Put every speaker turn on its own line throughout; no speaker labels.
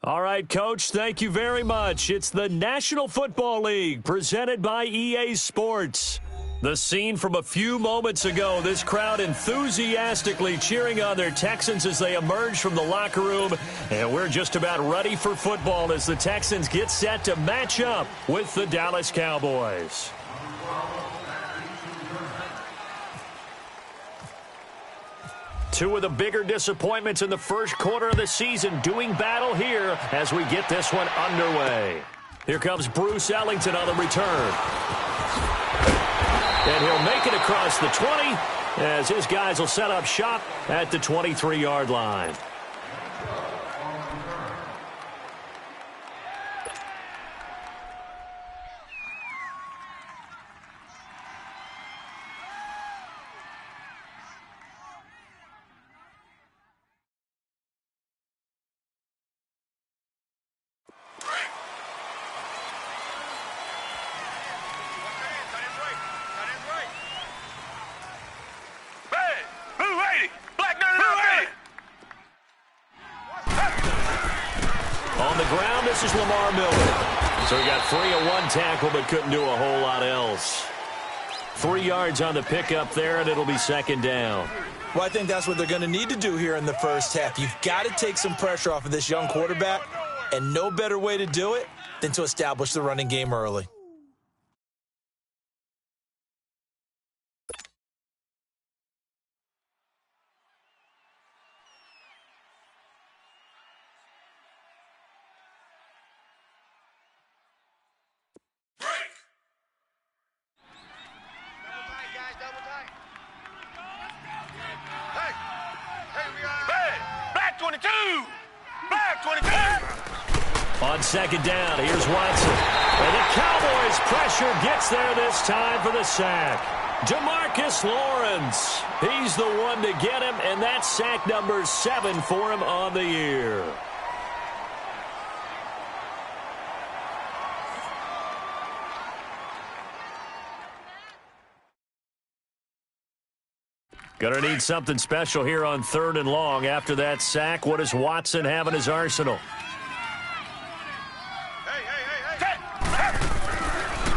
All right, Coach, thank you very much. It's the National Football League presented by EA Sports. The scene from a few moments ago, this crowd enthusiastically cheering on their Texans as they emerge from the locker room. And we're just about ready for football as the Texans get set to match up with the Dallas Cowboys. Two of the bigger disappointments in the first quarter of the season doing battle here as we get this one underway. Here comes Bruce Ellington on the return. And he'll make it across the 20 as his guys will set up shop at the 23-yard line. This is Lamar Miller. So he got 3 on one tackle but couldn't do a whole lot else. 3 yards on the pickup there, and it'll be second down.
Well, I think that's what they're going to need to do here in the first half. You've got to take some pressure off of this young quarterback, and no better way to do it than to establish the running game early.
On second down, here's Watson. And the Cowboys' pressure gets there this time for the sack. DeMarcus Lawrence. He's the one to get him, and that's sack number 7 for him on the year. Gonna need something special here on 3rd and long. After that sack, what does Watson have in his arsenal?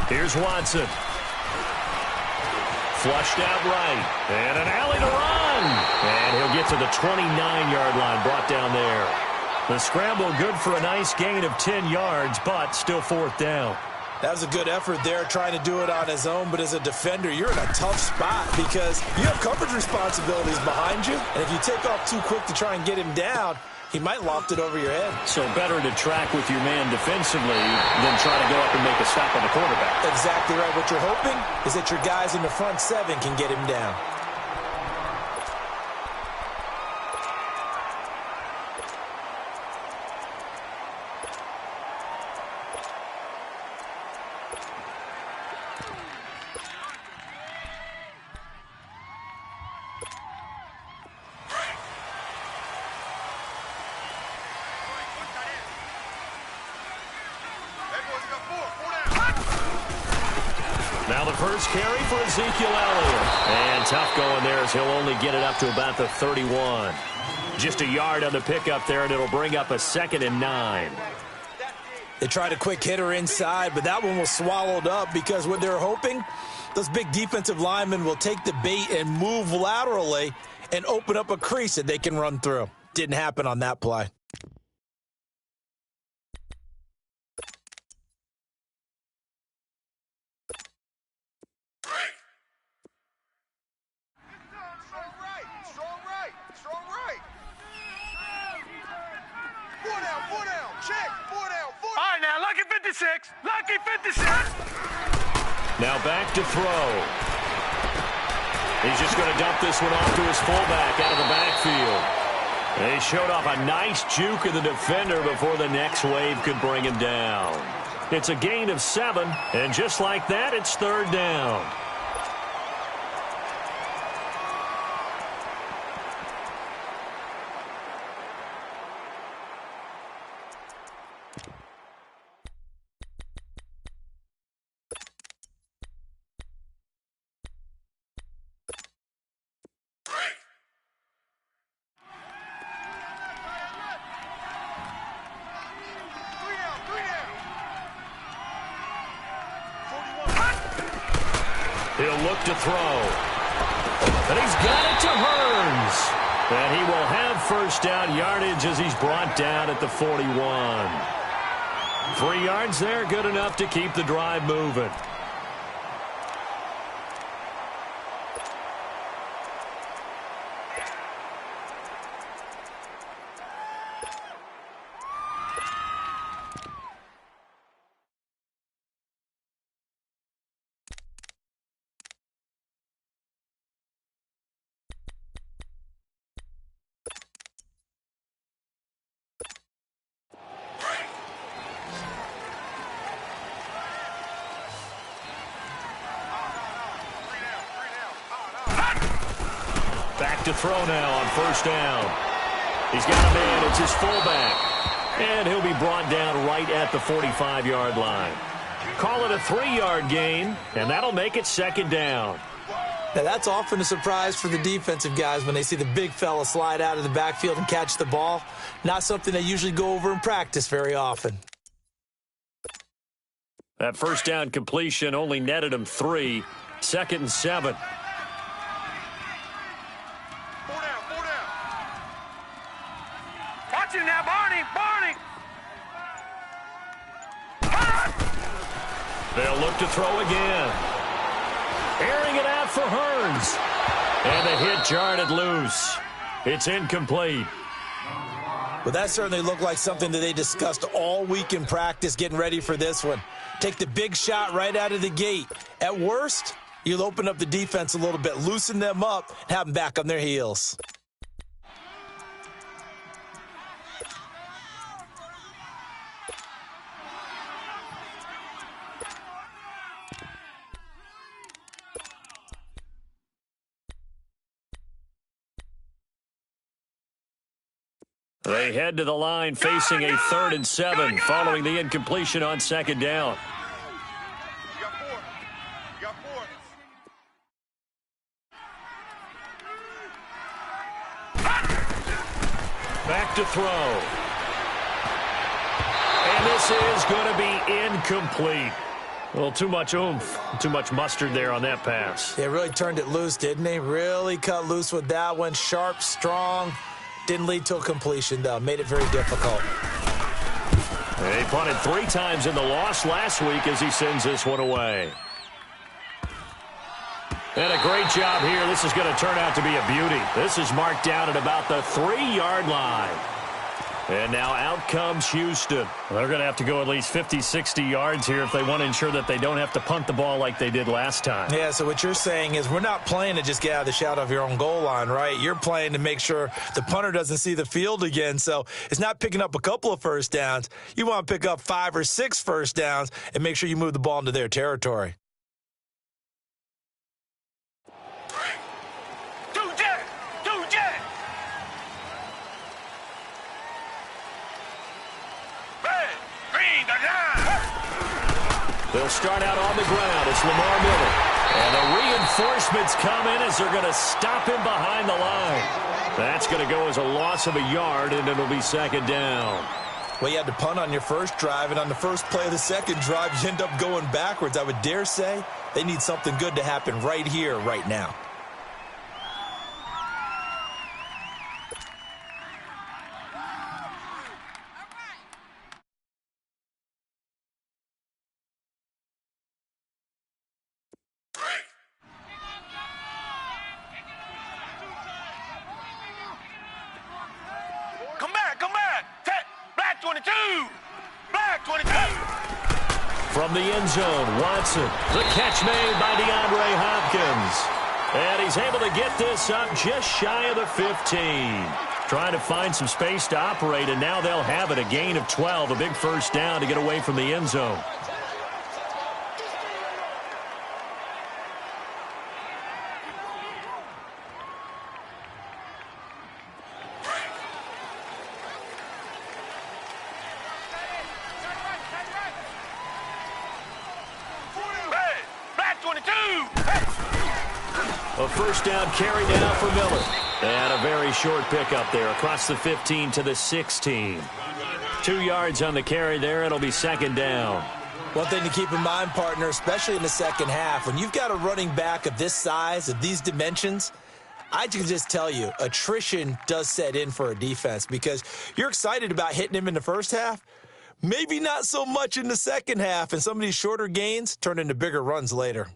Here's Watson. Flushed out right. And an alley to run. And he'll get to the 29-yard line, brought down there. The scramble good for a nice gain of 10 yards, but still 4th down.
That was a good effort there, trying to do it on his own. But as a defender, you're in a tough spot because you have coverage responsibilities behind you. And if you take off too quick to try and get him down, he might loft it over your head.
So better to track with your man defensively than try to go up and make a stop on the quarterback.
Exactly right. What you're hoping is that your guys in the front 7 can get him down.
Now the first carry for Ezekiel Elliott. And tough going there as he'll only get it up to about the 31. Just a yard on the pickup there, and it'll bring up a 2nd and 9.
They tried a quick hitter inside, but that one was swallowed up because what they're hoping, those big defensive linemen will take the bait and move laterally and open up a crease that they can run through. Didn't happen on that play.
Lucky 56.
Now back to throw. He's just going to dump this one off to his fullback out of the backfield. He showed off a nice juke of the defender before the next wave could bring him down. It's a gain of 7, and just like that, it's 3rd down. He'll look to throw. And he's got it to Hearns. And he will have first down yardage as he's brought down at the 41. 3 yards there, good enough to keep the drive moving. Back to throw now on first down. He's got a man. It's his fullback. And he'll be brought down right at the 45-yard line. Call it a 3-yard gain, and that'll make it second down.
Now, that's often a surprise for the defensive guys when they see the big fella slide out of the backfield and catch the ball. Not something they usually go over in practice very often.
That first down completion only netted him 3. 2nd and 7.
Watch him now, Barney!
They'll look to throw again. Airing it out for Hearns. And the hit jarred loose. It's incomplete.
Well, that certainly looked like something that they discussed all week in practice getting ready for this one. Take the big shot right out of the gate. At worst, you'll open up the defense a little bit, loosen them up, and have them back on their heels.
They head to the line facing a 3rd and 7 following the incompletion on 2nd down.
You got 4.
Back to throw. And this is going to be incomplete. A little too much oomph, too much mustard there on that pass.
They really turned it loose, didn't they? Really cut loose with that one. Sharp, strong. Didn't lead to a completion, though. Made it very difficult.
He punted 3 times in the loss last week as he sends this one away. And a great job here. This is going to turn out to be a beauty. This is marked down at about the 3-yard line. And now out comes Houston. They're going to have to go at least 50, 60 yards here if they want to ensure that they don't have to punt the ball like they did last time.
Yeah, so what you're saying is we're not playing to just get out of the shadow of your own goal line, right? You're playing to make sure the punter doesn't see the field again. So it's not picking up a couple of first downs. You want to pick up 5 or 6 first downs and make sure you move the ball into their territory.
They'll start out on the ground. It's Lamar Miller. And the reinforcements come in as they're going to stop him behind the line. That's going to go as a loss of a yard, and it'll be 2nd down.
Well, you had to punt on your first drive, and on the first play of the second drive, you end up going backwards. I would dare say they need something good to happen right here, right now.
From the end zone, Watson. The catch made by DeAndre Hopkins. And he's able to get this up just shy of the 15. Trying to find some space to operate, and now they'll have it. A gain of 12, a big first down to get away from the end zone. A first down carry now for Miller. And a very short pickup there across the 15 to the 16. 2 yards on the carry there. It'll be 2nd down.
One thing to keep in mind, partner, especially in the second half, when you've got a running back of this size, of these dimensions, I can just tell you, attrition does set in for a defense because you're excited about hitting him in the first half, maybe not so much in the second half, and some of these shorter gains turn into bigger runs later.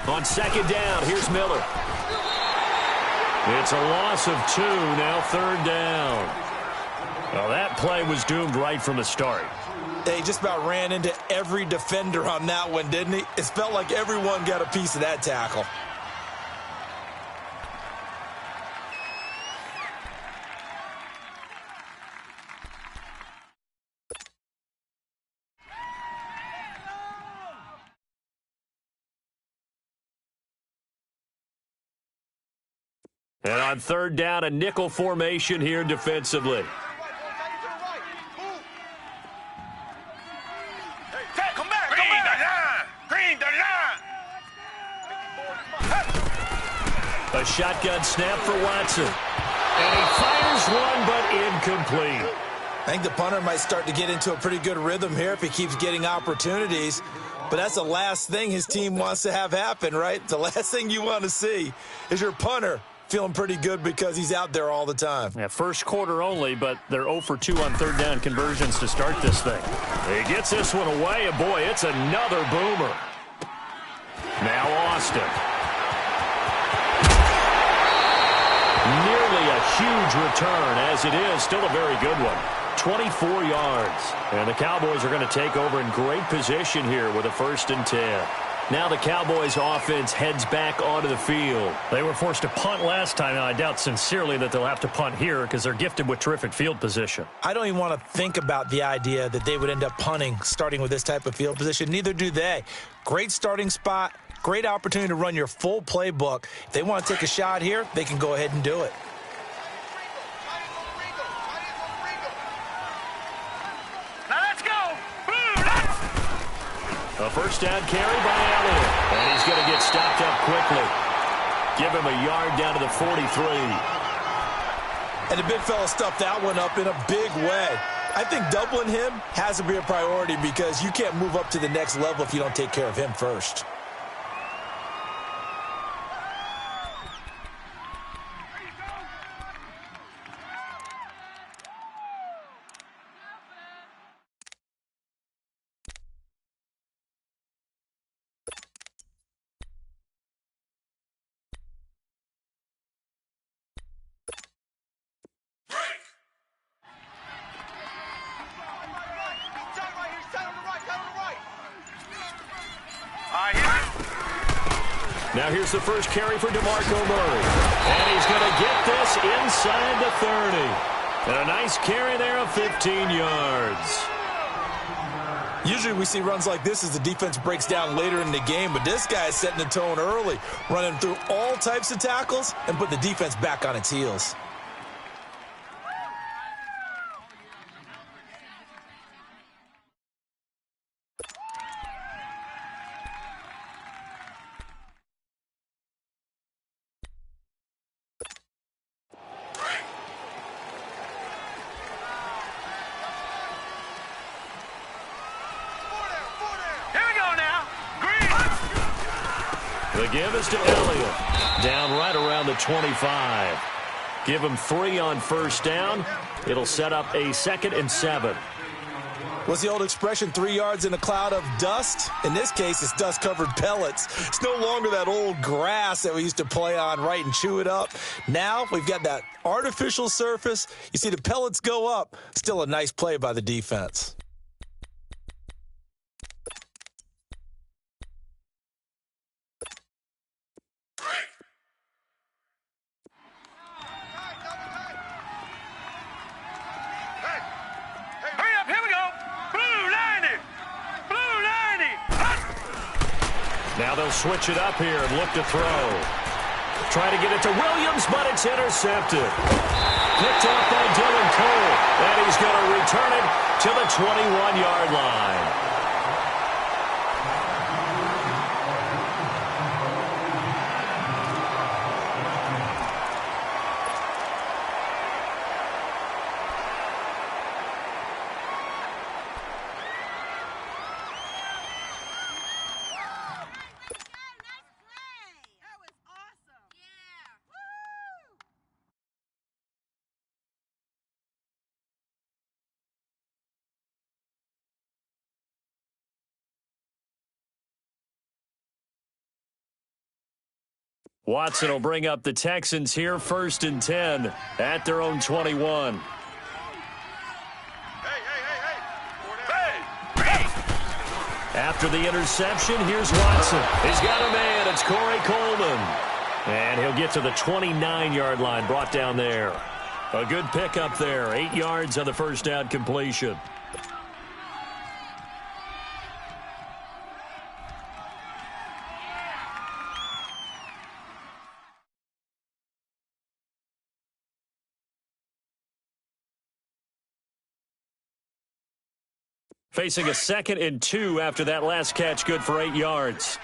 On second down, here's Miller. It's a loss of 2, now third down. Well, that play was doomed right from the start.
He just about ran into every defender on that one, didn't he? It felt like everyone got a piece of that tackle.
And on third down, a nickel formation here defensively. A shotgun snap for Watson. And he fires one, but incomplete.
I think the punter might start to get into a pretty good rhythm here if he keeps getting opportunities. But that's the last thing his team wants to have happen, right? The last thing you want to see is your punter feeling pretty good because he's out there all the time.
Yeah, first quarter only, but they're 0 for 2 on third down conversions to start this thing. He gets this one away, and boy, it's another boomer. Now Austin. Nearly a huge return, as it is still a very good one. 24 yards. And the Cowboys are going to take over in great position here with a 1st and 10. Now the Cowboys offense heads back onto the field. They were forced to punt last time. Now I doubt sincerely that they'll have to punt here because they're gifted with terrific field position.
I don't even want to think about the idea that they would end up punting starting with this type of field position. Neither do they. Great starting spot. Great opportunity to run your full playbook. If they want to take a shot here, they can go ahead and do it.
A first down carry by Elliott. And he's going to get stopped up quickly. Give him a yard down to the 43.
And the big fella stuffed that one up in a big way. I think doubling him has to be a priority because you can't move up to the next level if you don't take care of him first.
Now here's the first carry for DeMarco Murray. And he's going to get this inside the 30. And a nice carry there of 15 yards.
Usually we see runs like this as the defense breaks down later in the game, but this guy is setting the tone early, running through all types of tackles and put the defense back on its heels.
The give is to Elliott. Down right around the 25. Give him 3 on first down. It'll set up a 2nd and 7.
What's the old expression, 3 yards in a cloud of dust? In this case, it's dust-covered pellets. It's no longer that old grass that we used to play on, right, and chew it up. Now we've got that artificial surface. You see the pellets go up. Still a nice play by the defense.
Now they'll switch it up here and look to throw. Trying to get it to Williams, but it's intercepted. Picked off by Dylan Cole, and he's going to return it to the 21-yard line. Watson will bring up the Texans here, 1st and 10 at their own 21. After the interception, here's Watson. He's got a man. It's Corey Coleman. And he'll get to the 29-yard line, brought down there. A good pickup there. 8 yards on the first down completion. Facing a 2nd and 2 after that last catch, good for 8 yards.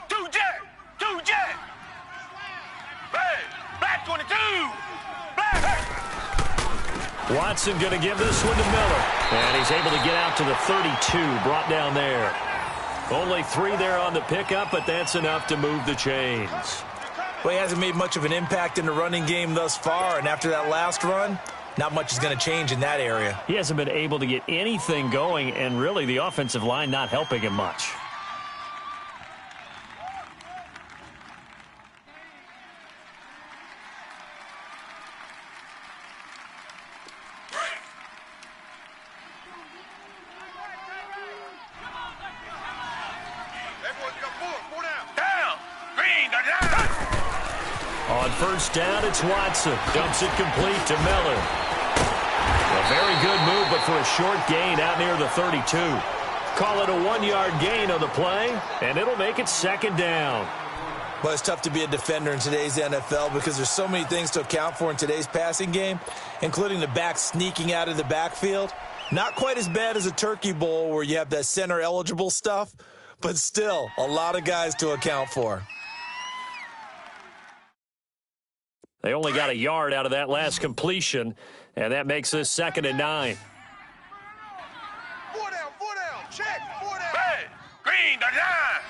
Two jet! Hey, black 22! Black!
Watson going to give this one to Miller. And he's able to get out to the 32, brought down there. Only 3 there on the pickup, but that's enough to move the chains.
Well, he hasn't made much of an impact in the running game thus far, and after that last run, not much is going to change in that area.
He hasn't been able to get anything going, and really the offensive line not helping him much. On 1st down, it's Watson. Dumps it complete to Miller. A very good move, but for a short gain out near the 32. Call it a 1-yard gain on the play, and it'll make it 2nd down.
Well, it's tough to be a defender in today's NFL because there's so many things to account for in today's passing game, including the back sneaking out of the backfield. Not quite as bad as a turkey bowl where you have that center-eligible stuff, but still a lot of guys to account for.
They only got a yard out of that last completion, and that makes this 2nd and 9.
4 down, check, 4 down. Hey, green the line.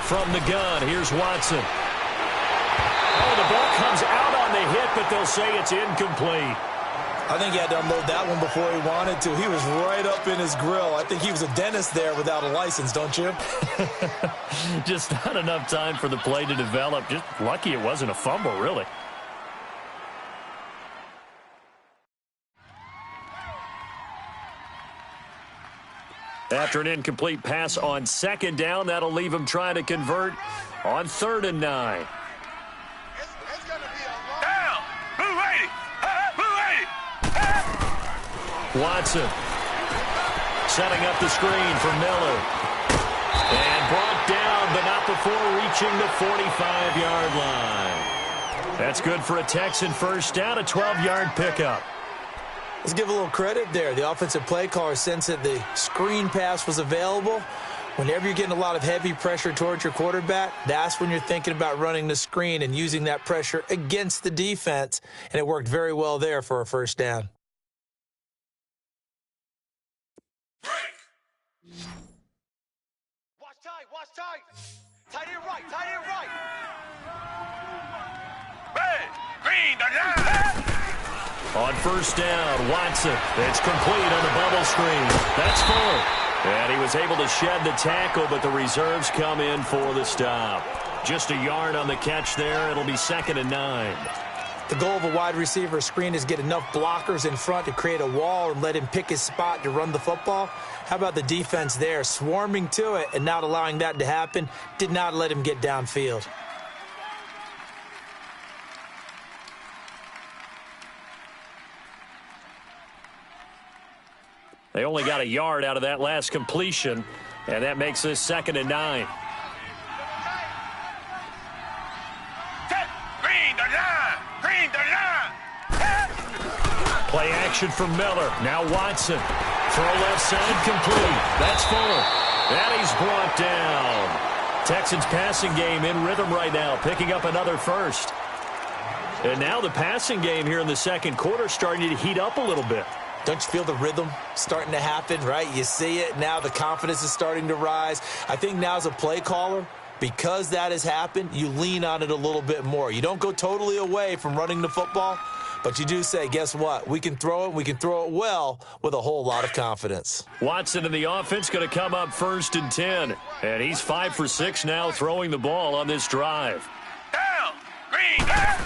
From the gun, here's Watson. Oh, the ball comes out on the hit, but they'll say it's incomplete.
I think he had to unload that one before he wanted to. He was right up in his grill. I think he was a dentist there without a license, don't you?
Just not enough time for the play to develop. Just lucky it wasn't a fumble, really. After an incomplete pass on 2nd down, that'll leave him trying to convert on 3rd and 9.
It's going to be a long down. Blue 80.
Watson setting up the screen for Miller. And brought down, but not before reaching the 45-yard line. That's good for a Texan 1st down, a 12-yard pickup.
Let's give a little credit there. The offensive play caller sensed that the screen pass was available. Whenever you're getting a lot of heavy pressure towards your quarterback, that's when you're thinking about running the screen and using that pressure against the defense. And it worked very well there for a 1st down.
Watch tight. Tight end right. Hey, green the line.
On 1st down, Watson. It's complete on the bubble screen. That's Fuller. And he was able to shed the tackle, but the reserves come in for the stop. Just a yard on the catch there. It'll be 2nd and 9.
The goal of a wide receiver screen is get enough blockers in front to create a wall and let him pick his spot to run the football. How about the defense there, swarming to it and not allowing that to happen? Did not let him get downfield.
They only got a yard out of that last completion, and that makes this 2nd and 9. Play action from Miller. Now Watson. Throw left side complete. That's Fuller. And he's brought down. Texans passing game in rhythm right now, picking up another 1st. And now the passing game here in the 2nd quarter starting to heat up a little bit.
Don't you feel the rhythm starting to happen, right? You see it. Now the confidence is starting to rise. I think now as a play caller, because that has happened, you lean on it a little bit more. You don't go totally away from running the football, But you do say, guess what? We can throw it. We can throw it well with a whole lot of confidence.
Watson in the offense going to come up 1st and 10. And he's 5 for 6 now throwing the ball on this drive.
Down. Green. Down.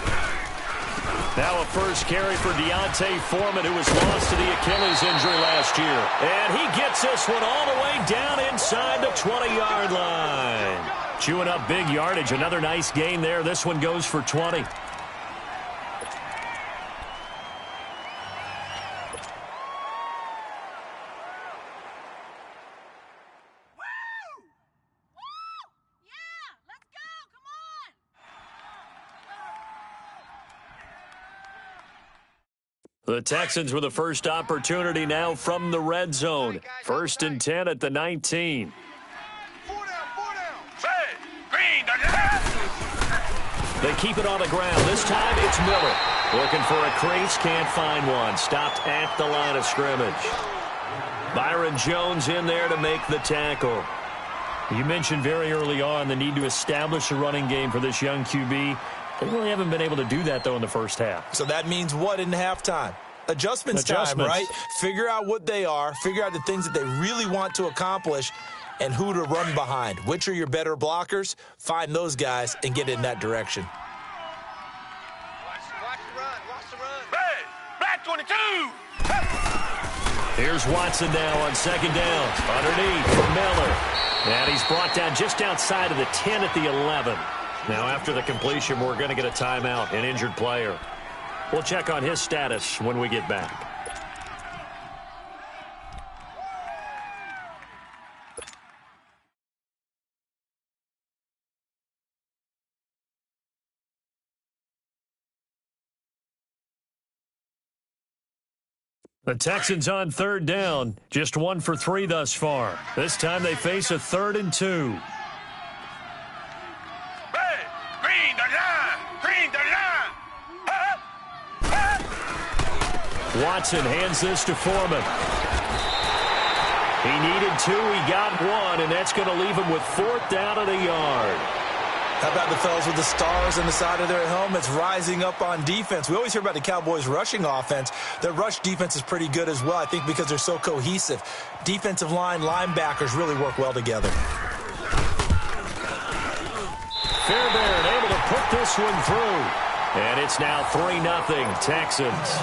Now a first carry for Deontay Foreman, who was lost to the Achilles injury last year. And he gets this one all the way down inside the 20-yard line. Chewing up big yardage. Another nice gain there. This one goes for 20. The Texans with the first opportunity now from the red zone. 1st and 10 at the 19.
4 down. Say, green.
They keep it on the ground. This time it's Miller. Looking for a crease, can't find one. Stopped at the line of scrimmage. Byron Jones in there to make the tackle. You mentioned very early on the need to establish a running game for this young QB. They really haven't been able to do that, though, in the first half.
So that means what in halftime? Adjustments time, right? Figure out what they are. Figure out the things that they really want to accomplish and who to run behind. Which are your better blockers? Find those guys and get in that direction.
Watch the run. Hey, black 22.
Here's Watson now on 2nd down. Underneath for Miller. And he's brought down just outside of the 10 at the 11. Now, after the completion, we're going to get a timeout, an injured player. We'll check on his status when we get back. The Texans on 3rd down, just 1 for 3 thus far. This time they face a 3rd and 2. Watson hands this to Foreman. He needed 2, he got 1, and that's going to leave him with 4th down and a yard.
How about the fellas with the stars on the side of their helmets rising up on defense? We always hear about the Cowboys' rushing offense. Their rush defense is pretty good as well, I think, because they're so cohesive. Defensive line, linebackers really work well together.
Fairbairn able to put this one through. And it's now 3-0 Texans.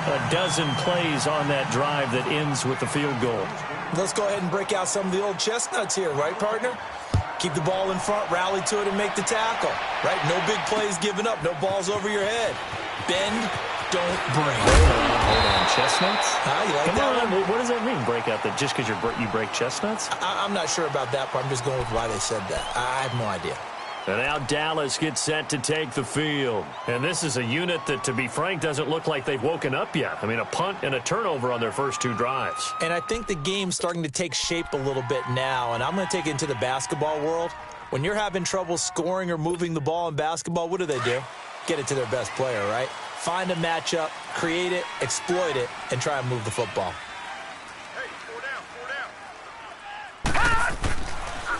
A dozen plays on that drive that ends with the field goal.
Let's go ahead and break out some of the old chestnuts here, right, partner? Keep the ball in front, rally to it, and make the tackle, right? No big plays given up, no balls over your head. Bend, don't break.
Hold on, chestnuts?
You like that one?
What does that mean, break out? That just because you break chestnuts?
I'm not sure about that part. I'm just going with why they said that. I have no idea.
And now Dallas gets set to take the field. And this is a unit that, to be frank, doesn't look like they've woken up yet. I mean, a punt and a turnover on their first 2 drives.
And I think the game's starting to take shape a little bit now, and I'm going to take it into the basketball world. When you're having trouble scoring or moving the ball in basketball, what do? Get it to their best player, right? Find a matchup, create it, exploit it, and try and move the football.
Hey, 4 down.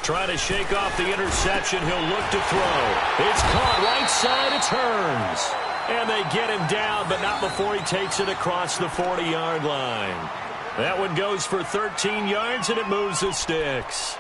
Trying to shake off the interception. He'll look to throw. It's caught right side. It turns. And they get him down, but not before he takes it across the 40-yard line. That one goes for 13 yards, and it moves the sticks.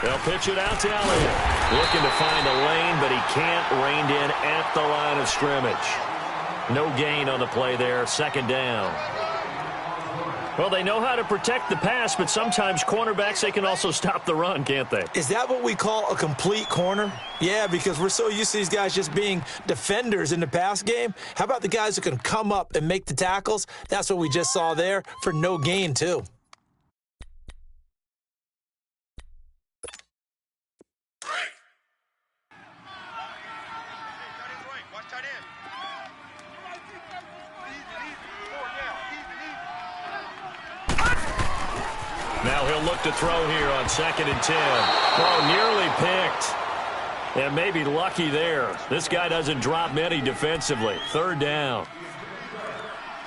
They'll pitch it out to Elliott. Looking to find a lane, but he can't. Reined in at the line of scrimmage. No gain on the play there. 2nd down. Well, they know how to protect the pass, but sometimes cornerbacks, they can also stop the run, can't they?
Is that what we call a complete corner? Yeah, because we're so used to these guys just being defenders in the pass game. How about the guys who can come up and make the tackles? That's what we just saw there for no gain, too.
Now Now he'll look to throw here on 2nd and 10. Oh, nearly picked. And maybe lucky there. This guy doesn't drop many defensively. 3rd down.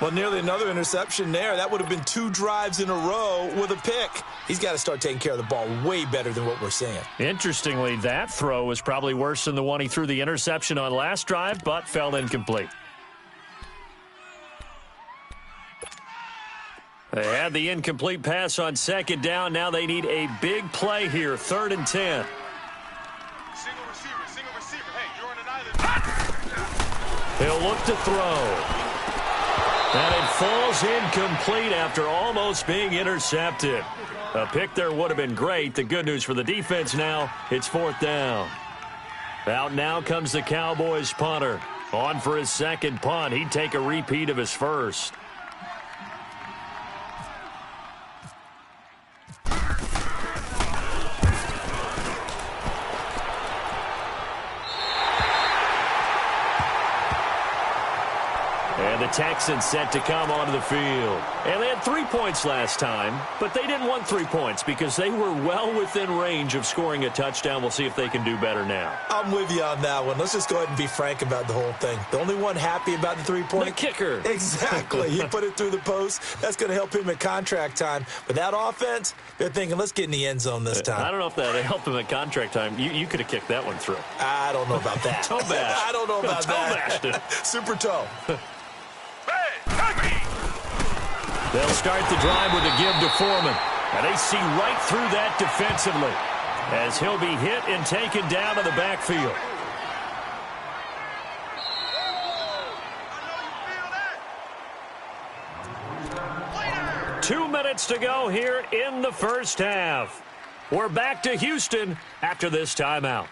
Well, nearly another interception there. That would have been 2 drives in a row with a pick. He's got to start taking care of the ball way better than what we're seeing.
Interestingly, that throw was probably worse than the one he threw the interception on last drive, but fell incomplete. They had the incomplete pass on 2nd down. Now they need a big play here, 3rd and 10.
Single receiver. Hey, you're on an island.
He'll look to throw. And it falls incomplete after almost being intercepted. A pick there would have been great. The good news for the defense now, it's 4th down. Out now comes the Cowboys punter. On for his 2nd punt. He'd take a repeat of his first. And the Texans set to come onto the field. And they had 3 points last time, but they didn't want 3 points because they were well within range of scoring a touchdown. We'll see if they can do better now.
I'm with you on that one. Let's just go ahead and be frank about the whole thing. The only one happy about the 3-point?
The kicker.
Exactly. He put it through the post. That's going to help him at contract time. But that offense, they're thinking, let's get in the end zone this time.
I don't know if that helped him at contract time. You could have kicked that one through.
I don't know about that.
Toe bash.
I don't know about that.
Toe bashed it.
Super toe.
They'll start the drive with a give to Foreman. And they see right through that defensively as he'll be hit and taken down to the backfield.
Later.
2 minutes to go here in the first half. We're back to Houston after this timeout.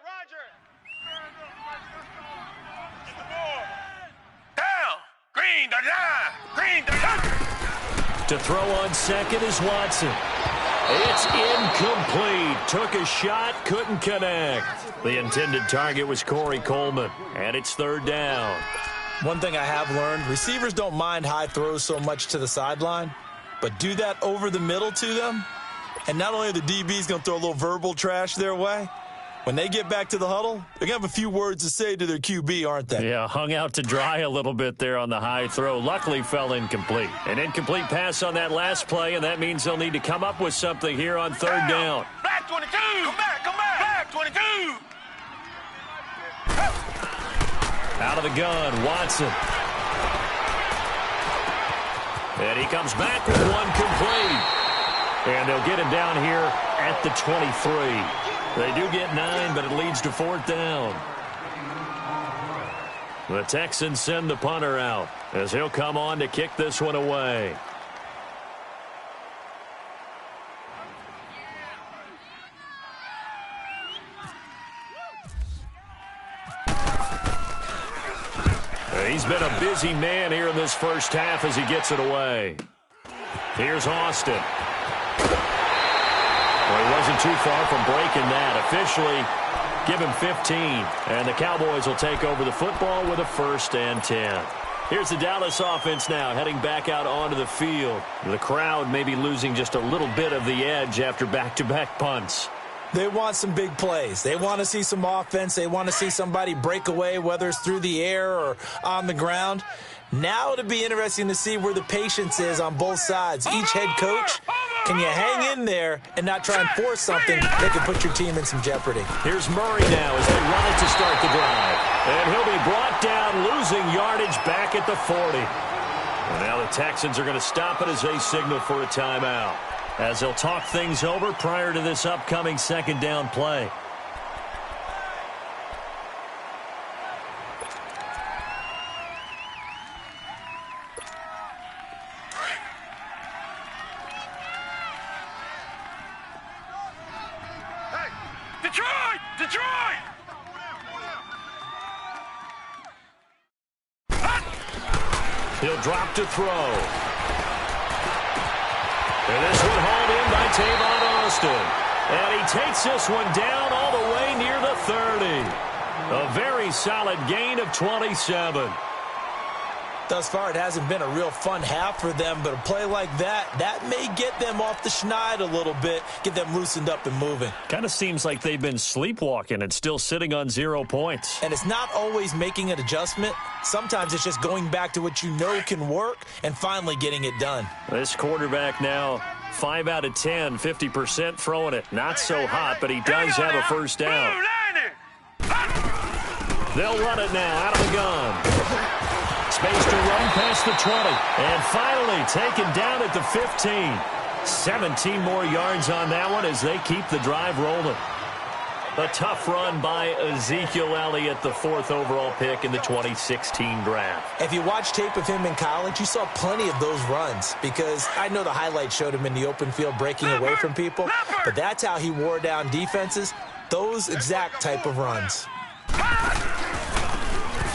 Roger. Get the ball. Down. Green the line.
To throw on 2nd is Watson. It's incomplete. Took a shot, couldn't connect. The intended target was Corey Coleman, and it's 3rd down.
One thing I have learned, receivers don't mind high throws so much to the sideline, but do that over the middle to them, and not only are the DBs going to throw a little verbal trash their way, when they get back to the huddle, they're going to have a few words to say to their QB, aren't they?
Yeah, hung out to dry a little bit there on the high throw. Luckily fell incomplete. An incomplete pass on that last play, and that means they'll need to come up with something here on 3rd down.
Black 22. Come back. Black 22.
Out of the gun, Watson. And he comes back with one complete. And they'll get him down here at the 23. They do get 9, but it leads to 4th down. The Texans send the punter out as he'll come on to kick this one away. He's been a busy man here in this first half as he gets it away. Here's Austin. Well, he wasn't too far from breaking that. Officially, give him 15. And the Cowboys will take over the football with a 1st and 10. Here's the Dallas offense now heading back out onto the field. The crowd may be losing just a little bit of the edge after back-to-back punts.
They want some big plays. They want to see some offense. They want to see somebody break away, whether it's through the air or on the ground. Now it'll be interesting to see where the patience is on both sides. Each head coach, can you hang in there and not try and force something that could put your team in some jeopardy?
Here's Murray now as they run it to start the drive. And he'll be brought down, losing yardage back at the 40. And now the Texans are going to stop it as they signal for a timeout, as they'll talk things over prior to this upcoming 2nd down play.
Detroit!
He'll drop to throw. And this one hauled in by Tavon Austin. And he takes this one down all the way near the 30. A very solid gain of 27.
Thus far, it hasn't been a real fun half for them, but a play like that may get them off the schneid a little bit, get them loosened up and moving.
Kind of seems like they've been sleepwalking and still sitting on 0 points.
And it's not always making an adjustment. Sometimes it's just going back to what you know can work and finally getting it done.
This quarterback now, 5 out of 10, 50% throwing it. Not so hot, but he does have a first down. They'll run it now out of the gun. Space to run past the 20. And finally taken down at the 15. 17 more yards on that one as they keep the drive rolling. A tough run by Ezekiel Elliott, the 4th overall pick in the 2016 draft.
If you watch tape of him in college, you saw plenty of those runs because I know the highlights showed him in the open field breaking away from people, but that's how he wore down defenses, those exact type of runs.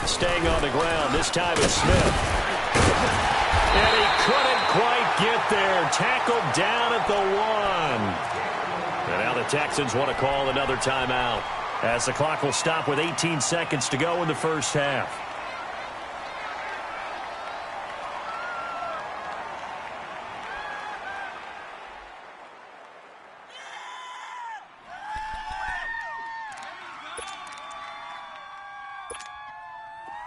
Staying on the ground, this time it's Smith. And he couldn't quite get there. Tackled down at the 1. And now the Texans want to call another timeout as the clock will stop with 18 seconds to go in the first half.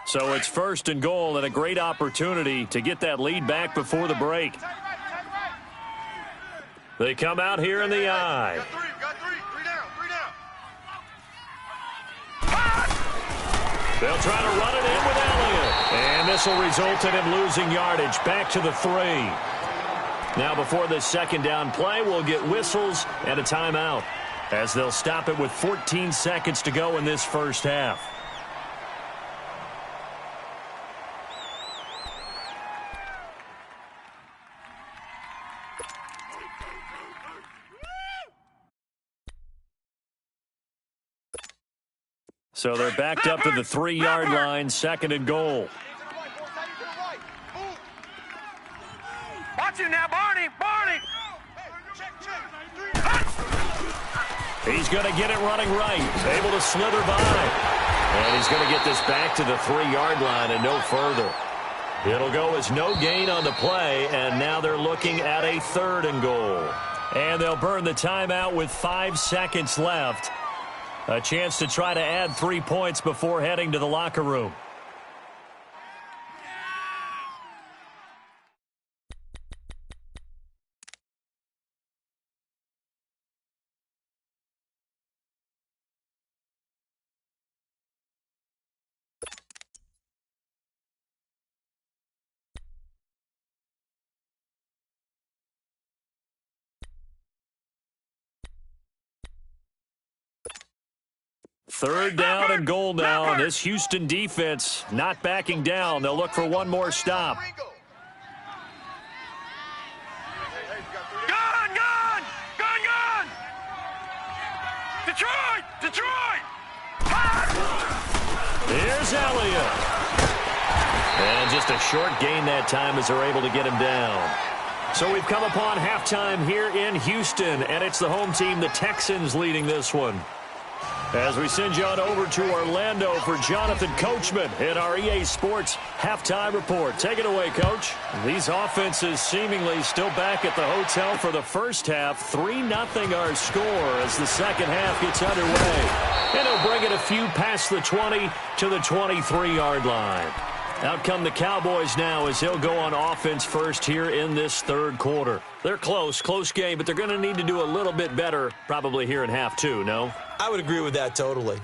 So it's 1st and goal and a great opportunity to get that lead back before the break. They come out here in the eye.
Got three down.
They'll try to run it in with Elliott. And this will result in him losing yardage back to the 3. Now before this second down play, we'll get whistles and a timeout as they'll stop it with 14 seconds to go in this first half. So they're backed up to the 3-yard line, 2nd and goal.
Watch it now, Barney.
He's going to get it running right. Able to slither by. And he's going to get this back to the 3-yard line and no further. It'll go as no gain on the play, and now they're looking at a 3rd and goal. And they'll burn the timeout with 5 seconds left. A chance to try to add 3 points before heading to the locker room. Third down and goal now, and this Houston defense not backing down. They'll look for one more stop.
Gun! Detroit!
Here's Elliott. And just a short gain that time as they're able to get him down. So we've come upon halftime here in Houston, and it's the home team, the Texans, leading this one. As we send you on over to Orlando for Jonathan Coachman in our EA Sports halftime report. Take it away, Coach. These offenses seemingly still back at the hotel for the first half. 3-0 our score as the second half gets underway. And he'll bring it a few past the 20 to the 23-yard line. Out come the Cowboys now as he'll go on offense first here in this third quarter. They're close game, but they're going to need to do a little bit better probably here in half two, no?
I would agree with that totally.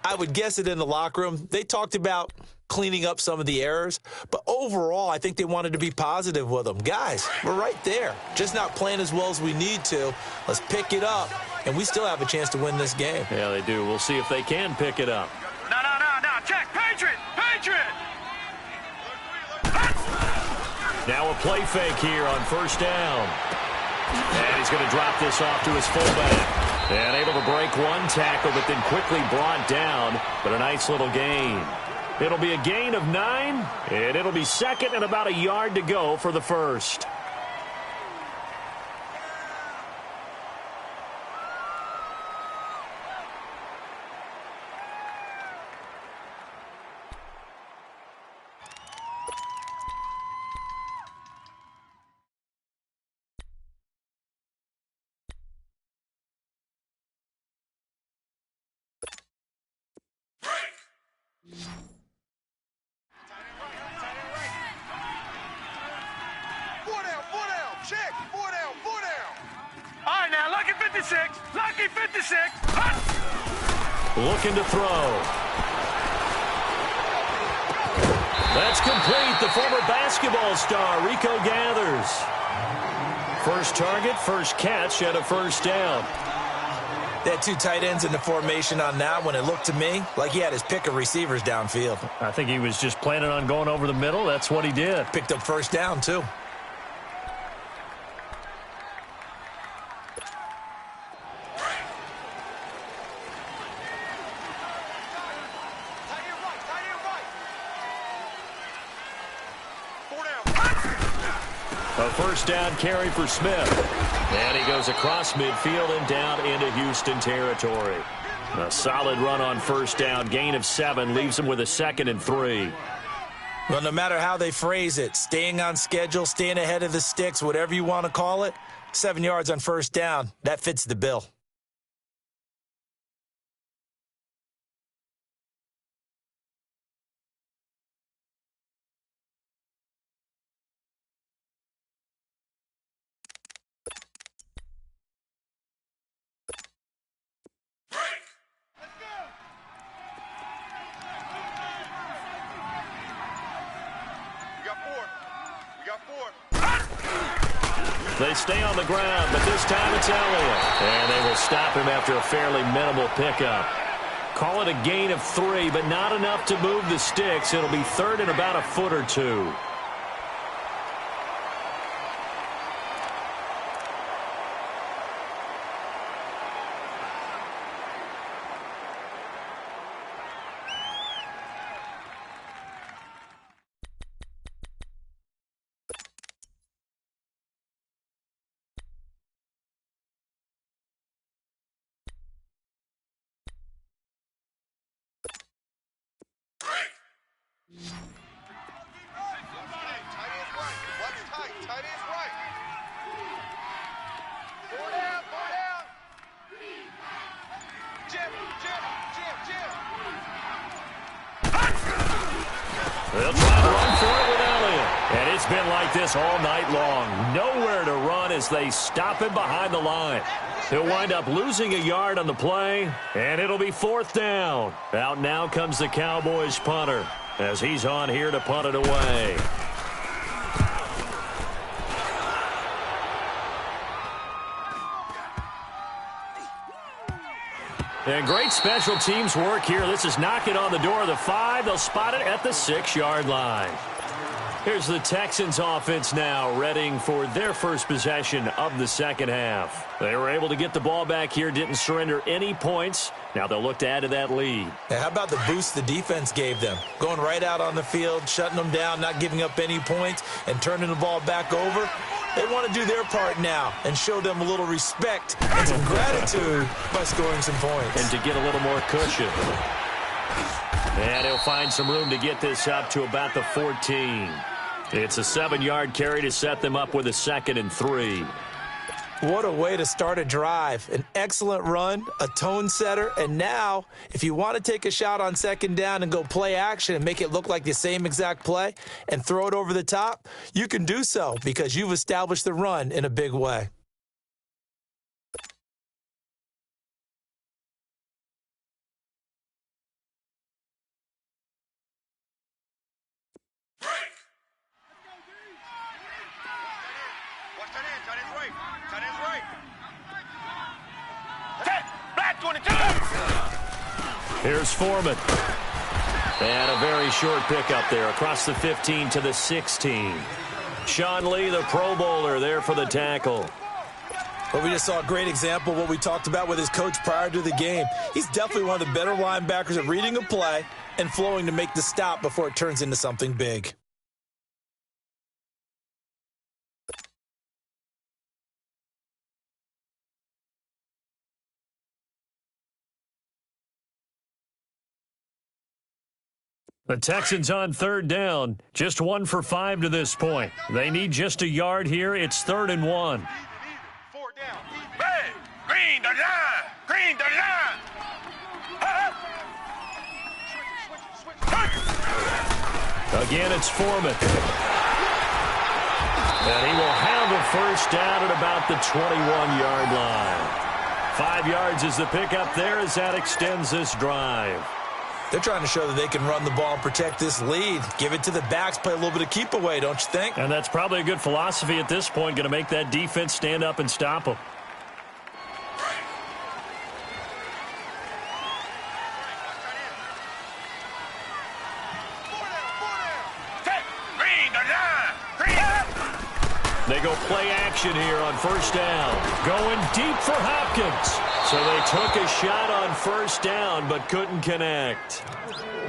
I would guess it in the locker room. They talked about cleaning up some of the errors, but overall, I think they wanted to be positive with them. Guys, we're right there. Just not playing as well as we need to. Let's pick it up, and we still have a chance to win this game.
Yeah, they do. We'll see if they can pick it up.
No. Check. Patriot!
Now a play fake here on first down. And he's going to drop this off to his fullback. And able to break one tackle, but then quickly brought down. But a nice little gain. It'll be a gain of 9, and it'll be second and about a yard to go for the first.
56. Lucky 56.
Looking to throw. That's complete. The former basketball star, Rico gathers. First target, first catch, and a first down.
They had two tight ends in the formation on that one. It looked to me like he had his pick of receivers downfield.
I think he was just planning on going over the middle. That's what he did.
Picked up first down, too.
A first down carry for Smith. And he goes across midfield and down into Houston territory. A solid run on first down. Gain of 7 leaves him with a 2nd and 3.
Well, no matter how they phrase it, staying on schedule, staying ahead of the sticks, whatever you want to call it, 7 yards on first down, that fits the bill.
They stay on the ground, but this time it's Elliott. And they will stop him after a fairly minimal pickup. Call it a gain of 3, but not enough to move the sticks. It'll be third and about a foot or 2. They'll try to run for it with Elliott. And it's been like this all night long. Nowhere to run as they stop him behind the line. He'll wind up losing a yard on the play, and it'll be 4th down. Out now comes the Cowboys punter as he's on here to punt it away. And great special teams work here. This is knocking on the door of the 5. They'll spot it at the 6-yard line. Here's the Texans offense now, readying for their first possession of the second half. They were able to get the ball back here, didn't surrender any points. Now they'll look to add to that lead.
Now, how about the boost the defense gave them? Going right out on the field, shutting them down, not giving up any points, and turning the ball back over. They want to do their part now and show them a little respect and some gratitude by scoring some points.
And to get a little more cushion. And he'll find some room to get this up to about the 14. It's a 7-yard carry to set them up with a 2nd and 3.
What a way to start a drive. An excellent run, a tone setter, and now if you want to take a shot on second down and go play action and make it look like the same exact play and throw it over the top, you can do so because you've established the run in a big way.
Here's Foreman. And a very short pickup there across the 15 to the 16. Sean Lee, the Pro Bowler, there for the tackle.
Well, we just saw a great example of what we talked about with his coach prior to the game. He's definitely one of the better linebackers at reading a play and flowing to make the stop before it turns into something big.
The Texans on 3rd down. Just 1 for 5 to this point. They need just a yard here. It's 3rd and 1.
4 down. Hey, green the line. Green the line.
Again, it's Foreman. And he will have a first down at about the 21-yard line. 5 yards is the pickup there as that extends this drive.
They're trying to show that they can run the ball and protect this lead. Give it to the backs, play a little bit of keep away, don't you think?
And that's probably a good philosophy at this point, going to make that defense stand up and stop them. They go play action here on first down. Going deep for Hopkins. So they took a shot on first down but couldn't connect.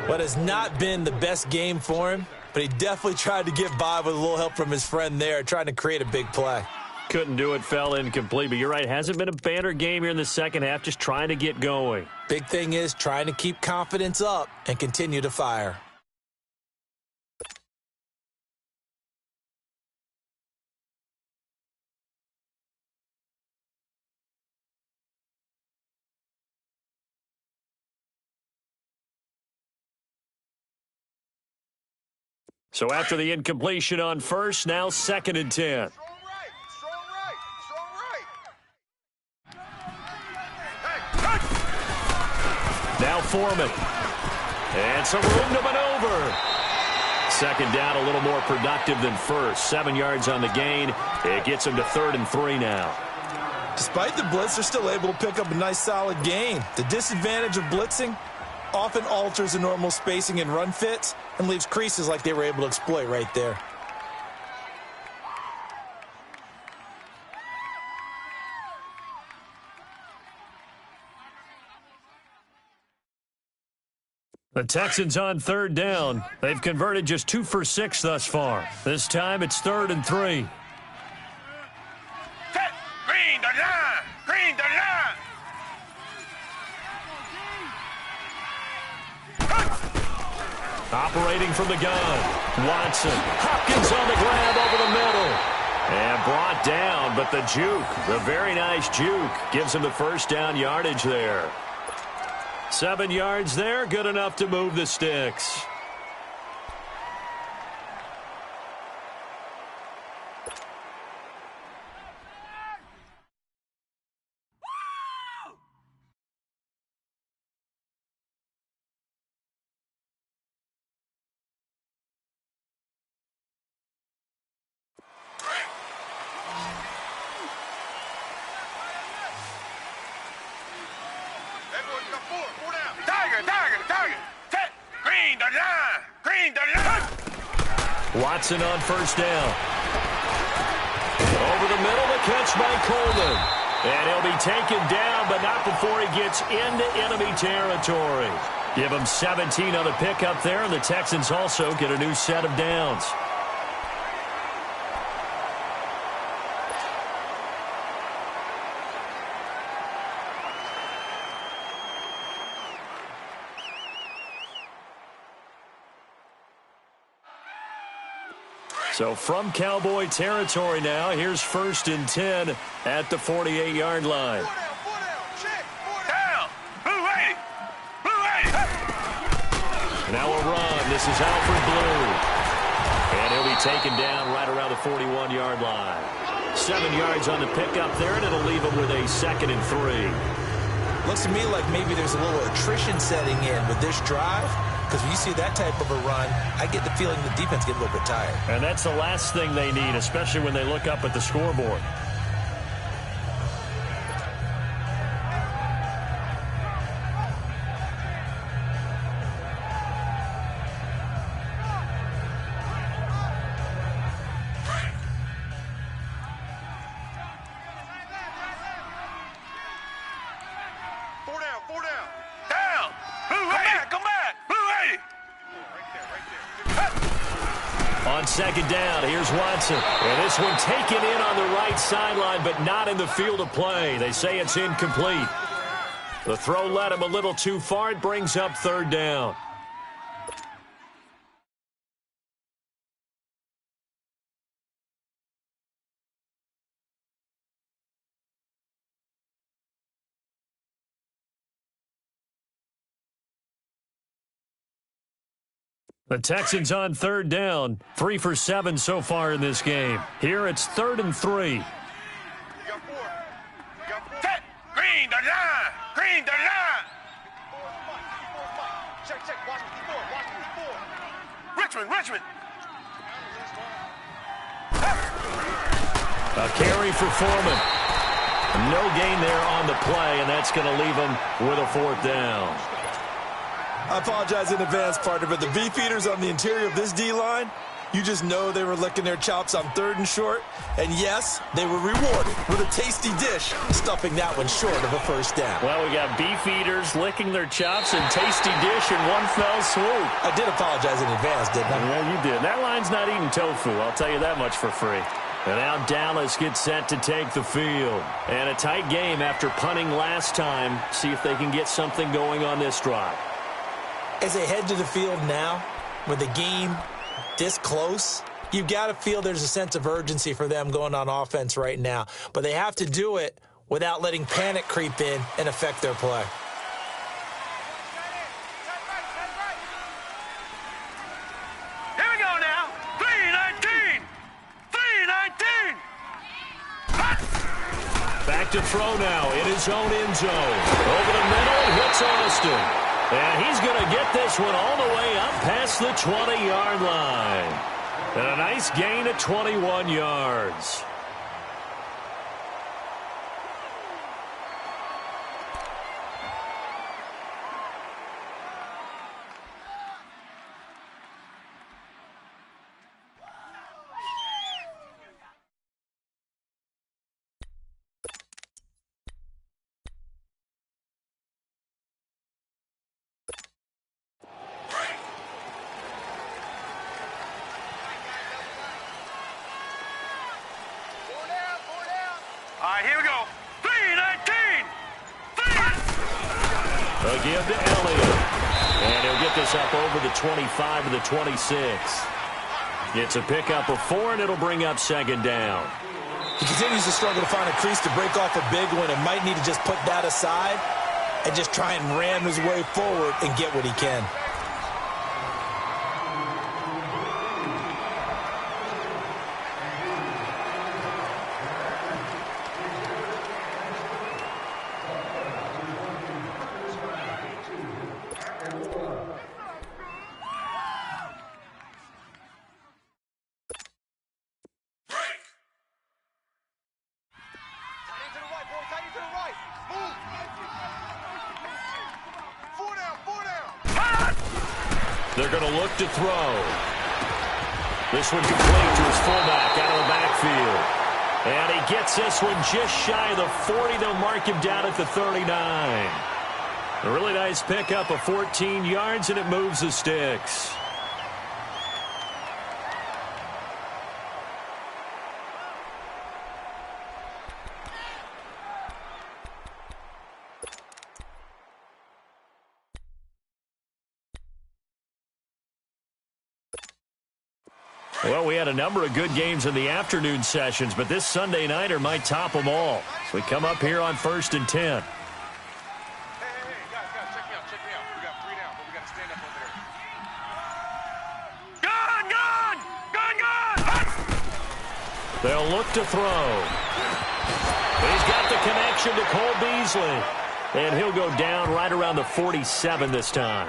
What has not been the best game for him, but he definitely tried to get by with a little help from his friend there, trying to create a big play.
Couldn't do it, fell incomplete. But you're right, hasn't been a banner game here in the second half, just trying to get going.
Big thing is trying to keep confidence up and continue to fire.
So after the incompletion on first, now 2nd and 10. Now Foreman. And some room to maneuver. Second down, a little more productive than first. 7 yards on the gain. It gets them to 3rd and 3 now.
Despite the blitz, they're still able to pick up a nice, solid gain. The disadvantage of blitzing often alters the normal spacing and run fits and leaves creases like they were able to exploit right there.
The Texans on 3rd down. They've converted just 2 for 6 thus far. This time it's 3rd and 3.
Green the line! Green the line!
Operating from the gun. Watson. Hopkins on the grab over the middle. And brought down, but the juke, the very nice juke, gives him the first down yardage there. 7 yards there, good enough to move the sticks. Watson on first down. Over the middle, the catch by Coleman. And he'll be taken down, but not before he gets into enemy territory. Give him 17 on the pickup there, and the Texans also get a new set of downs. So from Cowboy territory now, here's 1st and 10 at the 48-yard line.
Down! Blue 80! Blue 80!
Now a run. This is Alfred Blue. And he'll be taken down right around the 41-yard line. 7 yards on the pickup there, and it'll leave him with a 2nd and 3.
Looks to me like maybe there's a little attrition setting in with this drive. Because when you see that type of a run, I get the feeling the defense gets a little bit tired.
And that's the last thing they need, especially when they look up at the scoreboard.
Four down. Down! Blue 80! Come back! Blue 80!
On 2nd down, here's Watson. And this one taken in on the right sideline, but not in the field of play. They say it's incomplete. The throw led him a little too far. It brings up 3rd down. The Texans on 3rd down. 3 for 7 so far in this game. Here it's 3rd and 3.
Green the check. Watch me, 4. Richmond.
A carry for Foreman. No gain there on the play, and that's going to leave him with a 4th down.
I apologize in advance, partner, but the beefeaters on the interior of this D-line, you just know they were licking their chops on 3rd and short. And yes, they were rewarded with a tasty dish, stuffing that one short of a 1st down.
Well, we got beefeaters licking their chops and tasty dish in one fell swoop.
I did apologize in advance, didn't I?
Yeah, you did. That line's not eating tofu, I'll tell you that much for free. And now Dallas gets set to take the field. And a tight game after punting last time. See if they can get something going on this drive.
As they head to the field now, with the game this close, you've got to feel there's a sense of urgency for them going on offense right now. But they have to do it without letting panic creep in and affect their play.
Here we go now. 3-19.
Back to throw now in his own end zone. Over the middle, hits Austin. And he's going to get this one all the way up past the 20-yard line. And a nice gain of 21 yards.
All right, here we go. 3-19.
A give to Elliott. And he'll get this up over the 25 to the 26. It's a pickup of 4, and it'll bring up 2nd down.
He continues to struggle to find a crease to break off a big one and might need to just put that aside and just try and ram his way forward and get what he can.
They're going to look to throw. This one complete to his fullback out of the backfield. And he gets this one just shy of the 40. They'll mark him down at the 39. A really nice pickup of 14 yards, and it moves the sticks. Well, we had a number of good games in the afternoon sessions, but this Sunday nighter might top them all. So we come up here on 1st and 10.
Hey, guys, check me out. We got 3 down, but we got to stand up over there. Gun!
They'll look to throw. He's got the connection to Cole Beasley. And he'll go down right around the 47 this time.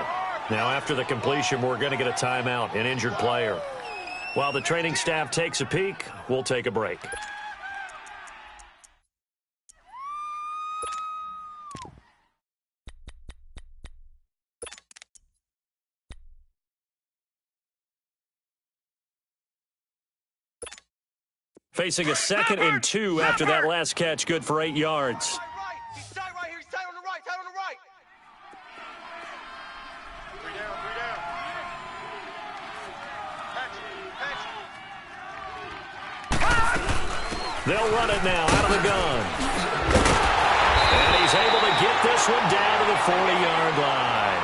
Now, after the completion, we're going to get a timeout, an injured player. While the training staff takes a peek, we'll take a break. Facing a 2nd and 2 after that last catch, good for 8 yards.
He's tight right here. He's tight on the right. Tight on the right. 3 down.
They'll run it now out of the gun. And he's able to get this one down to the 40-yard line.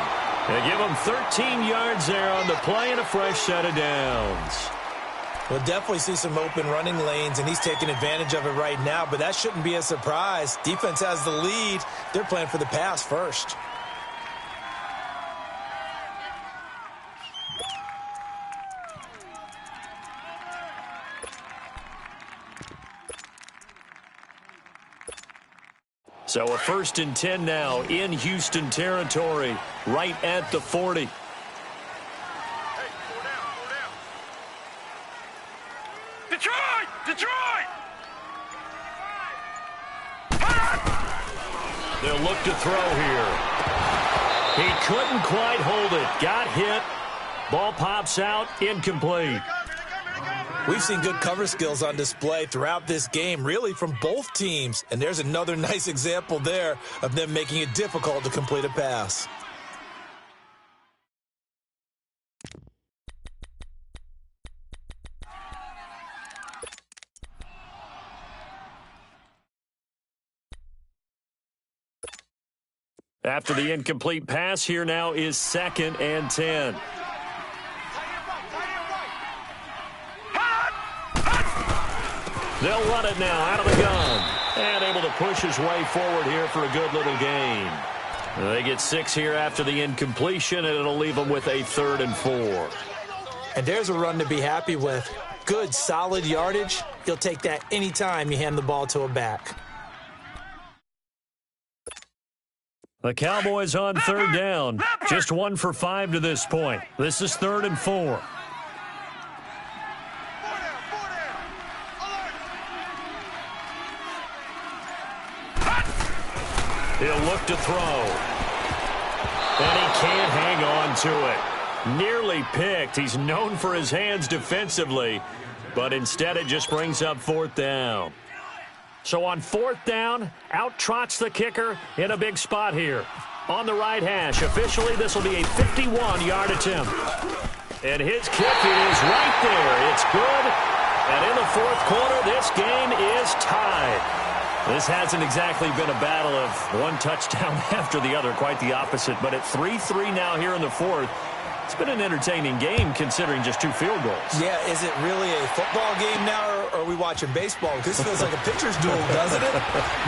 They give him 13 yards there on the play and a fresh set of downs.
We'll definitely see some open running lanes, and he's taking advantage of it right now, but that shouldn't be a surprise. Defense has the lead. They're playing for the pass first.
So a 1st and 10 now in Houston territory, right at the 40.
Hey, 4 down, 4 down. Detroit! Detroit!
They'll look to throw here. He couldn't quite hold it. Got hit. Ball pops out. Incomplete.
We've seen good cover skills on display throughout this game, really from both teams. And there's another nice example there of them making it difficult to complete a pass.
After the incomplete pass, here now is 2nd and 10. They'll run it now out of the gun. And able to push his way forward here for a good little gain. They get 6 here after the incompletion, and it'll leave them with a 3rd and 4.
And there's a run to be happy with. Good, solid yardage. You'll take that anytime you hand the ball to a back.
The Cowboys on 3rd down. Just 1 for 5 to this point. This is 3rd and 4. He'll look to throw. And he can't hang on to it. Nearly picked. He's known for his hands defensively, but instead it just brings up 4th down. So on 4th down, out trots the kicker in a big spot here. On the right hash, officially this will be a 51-yard attempt. And his kick is right there. It's good. And in the 4th quarter, this game is tied. This hasn't exactly been a battle of one touchdown after the other, quite the opposite. But at 3-3 now here in the 4th, it's been an entertaining game considering just 2 field goals.
Yeah, is it really a football game now, or are we watching baseball? Because this feels like a pitcher's duel, doesn't it?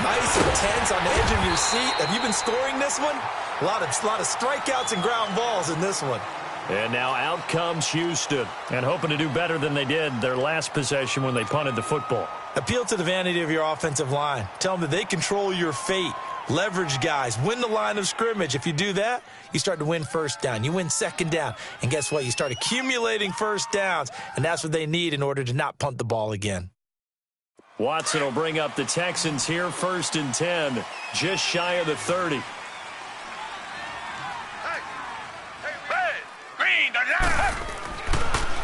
Nice and tense on the edge of your seat. Have you been scoring this one? A lot of strikeouts and ground balls in this one.
And now out comes Houston, and hoping to do better than they did their last possession when they punted the football.
Appeal to the vanity of your offensive line. Tell them that they control your fate. Leverage guys. Win the line of scrimmage. If you do that, you start to win 1st down. You win 2nd down. And guess what? You start accumulating 1st downs, and that's what they need in order to not punt the ball again.
Watson will bring up the Texans here, 1st and 10, just shy of the 30.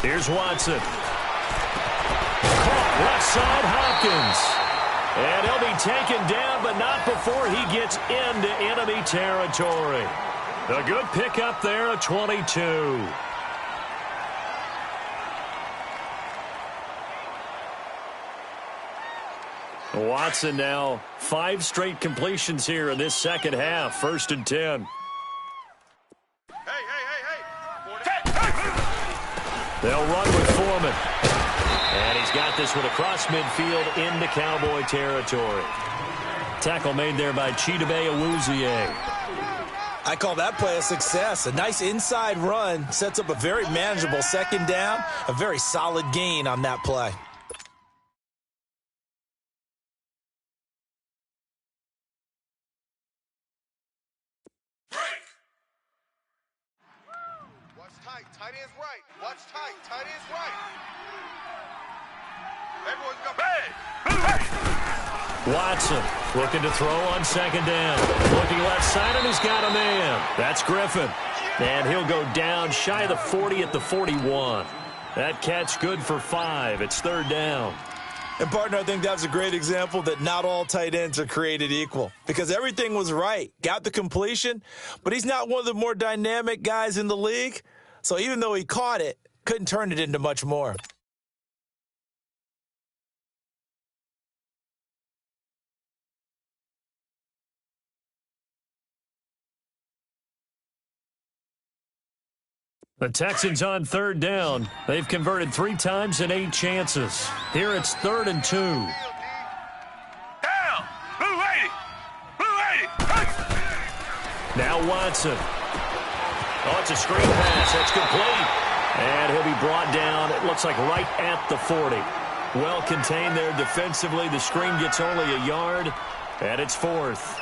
Here's Watson. Caught left side, Hopkins. And he'll be taken down, but not before he gets into enemy territory. A good pickup there, a 22. Watson now 5 straight completions here in this 2nd half, 1st and 10. They'll run with Foreman. And he's got this one across midfield into Cowboy territory. Tackle made there by Chidobe Awuzie.
I call that play a success. A nice inside run sets up a very manageable 2nd down. A very solid gain on that play.
Tight end's right. Watch tight. Tight end's right. Everyone's got
Watson looking to throw on 2nd down. Looking left side, and he's got a man. That's Griffin. And he'll go down shy of the 40 at the 41. That catch good for 5. It's 3rd down.
And, partner, I think that's a great example that not all tight ends are created equal because everything was right. Got the completion, but he's not one of the more dynamic guys in the league. So even though he caught it, couldn't turn it into much more.
The Texans on 3rd down. They've converted 3 times in 8 chances. Here it's 3rd and 2.
down. Blue 80. Blue 80.
Now Watson. Oh, it's a screen pass. That's complete. And he'll be brought down, it looks like right at the 40. Well contained there defensively. The screen gets only a yard, and it's 4th.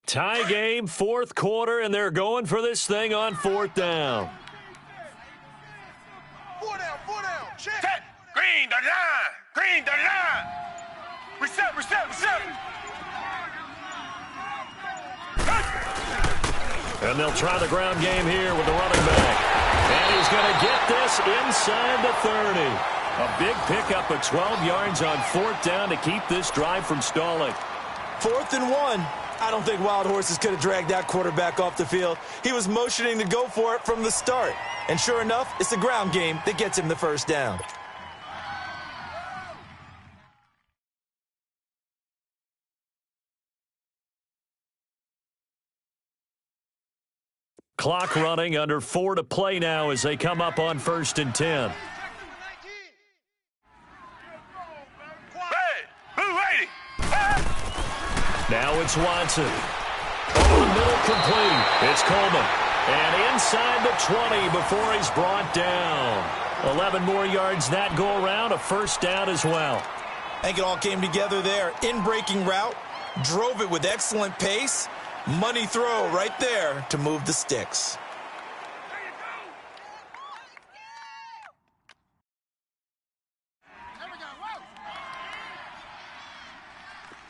Tie game, fourth quarter, and they're going for this thing on fourth down.
4 down, 4 down. Check. Set. Green, the line. Green, the line. Reset, reset, reset.
And they'll try the ground game here with the running back. And he's going to get this inside the 30. A big pickup of 12 yards on fourth down to keep this drive from stalling.
4th and 1. I don't think Wild Horses could have dragged that quarterback off the field. He was motioning to go for it from the start. And sure enough, it's the ground game that gets him the first down.
Clock running, under 4 to play now as they come up on 1st and 10. Now it's Watson. Over the middle, complete. It's Coleman. And inside the 20 before he's brought down. 11 more yards that go around, a first down as well.
I think it all came together there. In-breaking route, drove it with excellent pace. Money throw right there to move the sticks.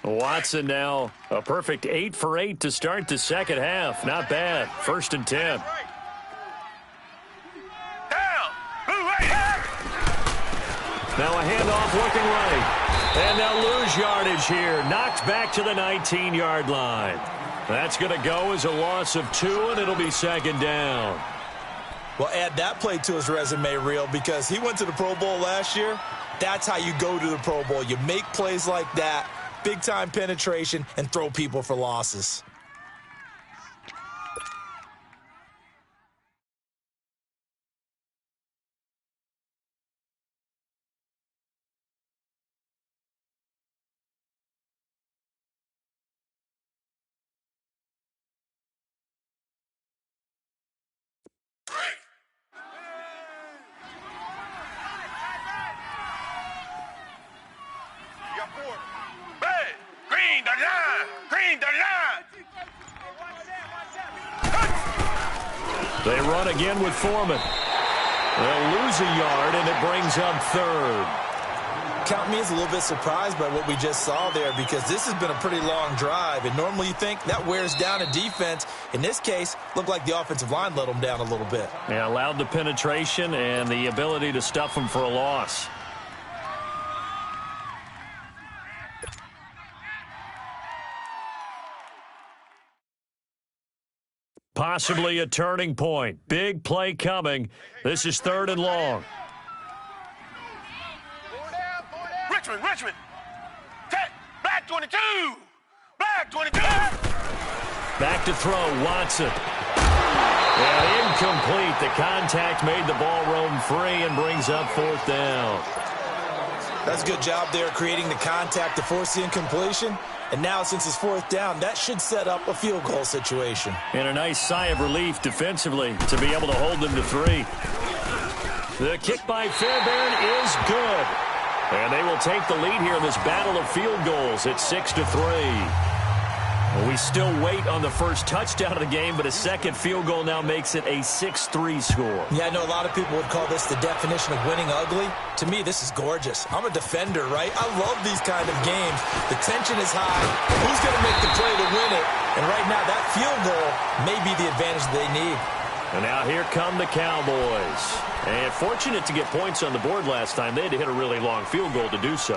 Watson now a perfect 8 for 8 to start the second half. Not bad. 1st and 10. Now a handoff looking right. And they'll lose yardage here. Knocked back to the 19-yard line. That's going to go as a loss of 2, and it'll be 2nd down.
Well, add that play to his resume reel because he went to the Pro Bowl last year. That's how you go to the Pro Bowl. You make plays like that, big-time penetration, and throw people for losses.
They run again with Foreman. They'll lose a yard, and it brings up 3rd.
Count me as a little bit surprised by what we just saw there because this has been a pretty long drive, and normally you think that wears down a defense. In this case, looked like the offensive line let them down a little bit.
Yeah, allowed the penetration and the ability to stuff them for a loss. Possibly a turning point. Big play coming. This is 3rd and long.
Richmond. Black 22. Black 22.
Back to throw, Watson. And incomplete. The contact made the ball roam free and brings up 4th down.
That's a good job there creating the contact to force the incompletion. And now, since it's 4th down, that should set up a field goal situation.
And a nice sigh of relief defensively to be able to hold them to 3. The kick by Fairbairn is good. And they will take the lead here in this battle of field goals at 6-3. Well, we still wait on the first touchdown of the game, but a second field goal now makes it a 6-3 score.
Yeah, I know a lot of people would call this the definition of winning ugly. To me, this is gorgeous. I'm a defender, right? I love these kind of games. The tension is high. Who's going to make the play to win it? And right now, that field goal may be the advantage they need.
And now here come the Cowboys. And fortunate to get points on the board last time. They had to hit a really long field goal to do so.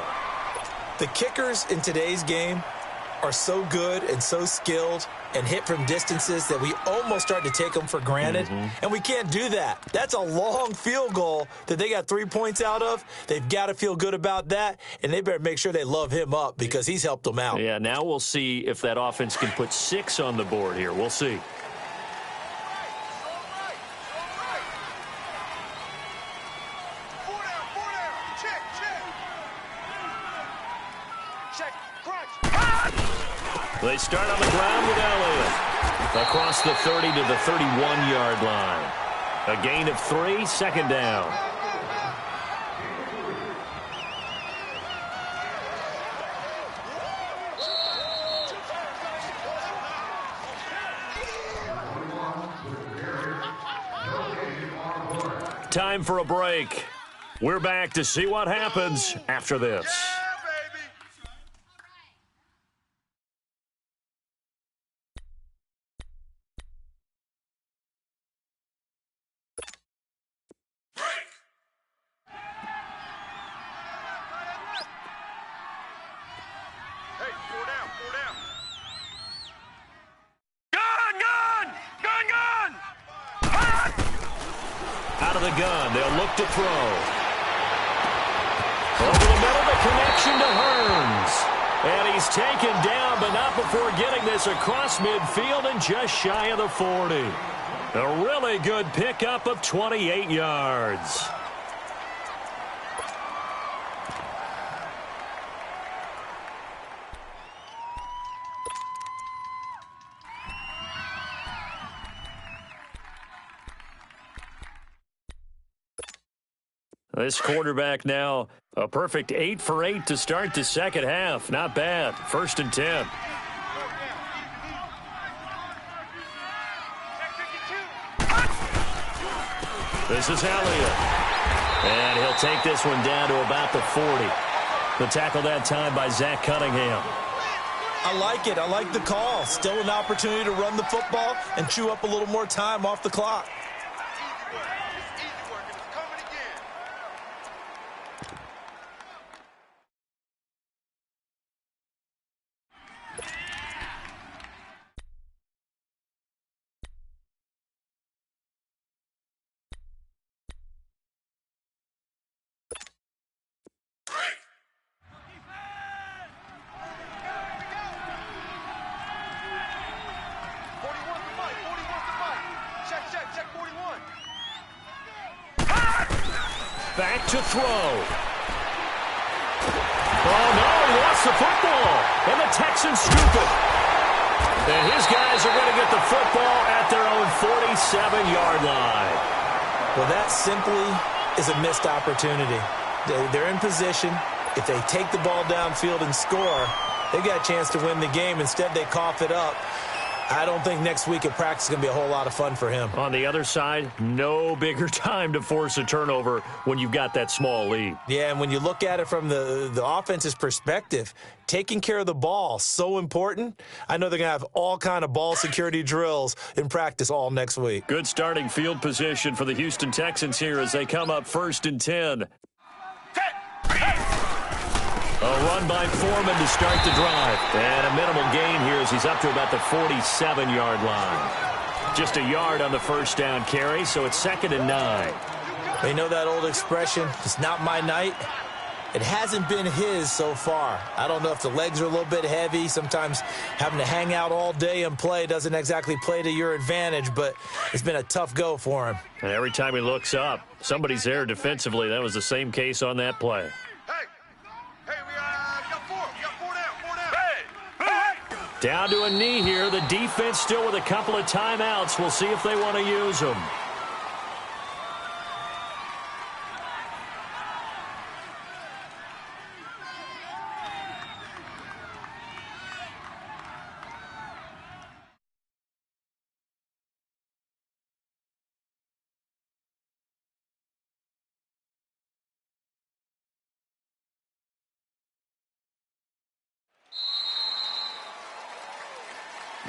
The kickers in today's game are so good and so skilled and hit from distances that we almost start to take them for granted. And we can't do that. That's a long field goal that they got 3 points out of. They've got to feel good about that, and they better make sure they love him up because he's helped them out.
Yeah, now we'll see if that offense can put 6 on the board here. We'll see. They start on the ground with Elliott. Across the 30 to the 31-yard line. A gain of 3, 2nd down. time for a break. We're back to see what happens after this. Out of the gun, they'll look to throw. Over the middle, the connection to Hearns. And he's taken down, but not before getting this across midfield and just shy of the 40. A really good pickup of 28 yards. This quarterback now a perfect 8 for 8 to start the second half. Not bad. 1st and 10. This is Elliott. And he'll take this one down to about the 40. The tackle that time by Zach Cunningham.
I like it. I like the call. Still an opportunity to run the football and chew up a little more time off the clock.
Back to throw. Oh, no, he lost the football. And the Texans scoop it. And his guys are going to get the football at their own 47-yard line.
Well, that simply is a missed opportunity. They're in position. If they take the ball downfield and score, they've got a chance to win the game. Instead, they cough it up. I don't think next week at practice is going to be a whole lot of fun for him.
On the other side, no bigger time to force a turnover when you've got that small lead.
Yeah, and when you look at it from the offense's perspective, taking care of the ball, so important. I know they're going to have all kind of ball security drills in practice all next week.
Good starting field position for the Houston Texans here as they come up 1st and 10. A run by Foreman to start the drive. And a minimal gain here as he's up to about the 47-yard line. Just a yard on the first down carry, so it's 2nd and 9.
You know that old expression, it's not my night? It hasn't been his so far. I don't know if the legs are a little bit heavy. Sometimes having to hang out all day and play doesn't exactly play to your advantage, but it's been a tough go for him.
And every time he looks up, somebody's there defensively. That was the same case on that play. Down to a knee here. The defense still with a couple of timeouts. We'll see if they want to use them.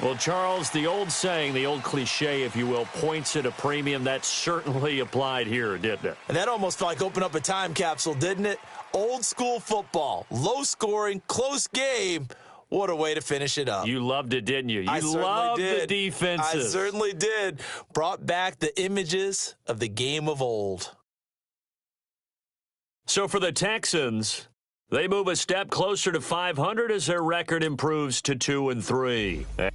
Well, Charles, the old saying, the old cliche, if you will, points at a premium. That certainly applied here, didn't it?
And that almost felt like opened up a time capsule, didn't it? Old school football, low scoring, close game. What a way to finish it up.
You loved it, didn't you?
I
loved
did.
The defenses.
I certainly did. Brought back the images of the game of old.
So for the Texans, they move a step closer to 500 as their record improves to 2-3.